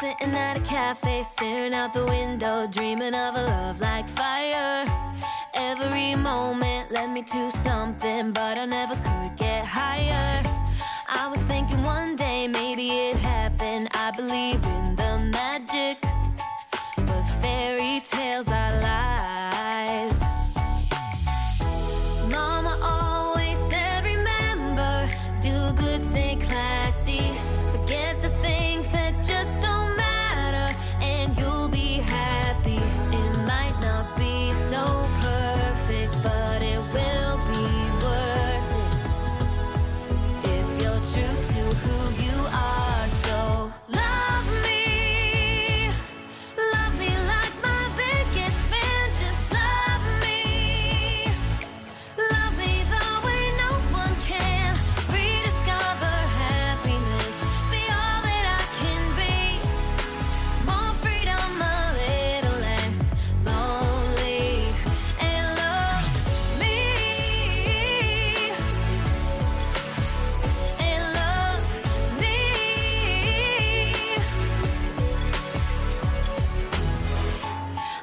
Sitting at a cafe, staring out the window, dreaming of a love like fire. Every moment led me to something, but I never could get higher. I was thinking one day maybe it happened. I believe in the magic, but fairy tales are lies. Mama always said, remember, do good, stay classy. Forget the things that just don't matter, and you'll be happy. It might not be so perfect, but it will be worth it if you're true to who you are. So love me like my biggest fan. Just love me the way no one can. Rediscover happiness, be all that I can be. More freedom, a little less lonely, and love me, and love me.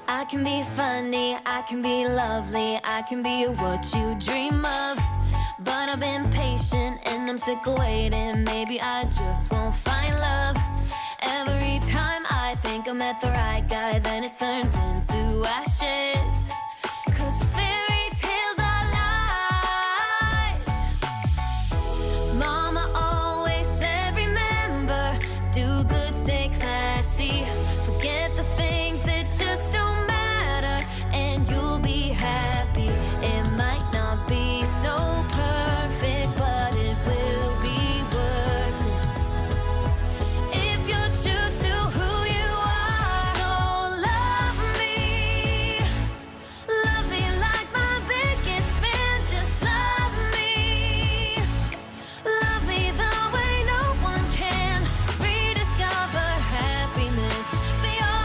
I can be funny, I can be lovely, I can be what you dream of. But I've been patient and I'm sick of waiting. Maybe I just won't find love. Every time I think I met the right guy, then it turns into ashes.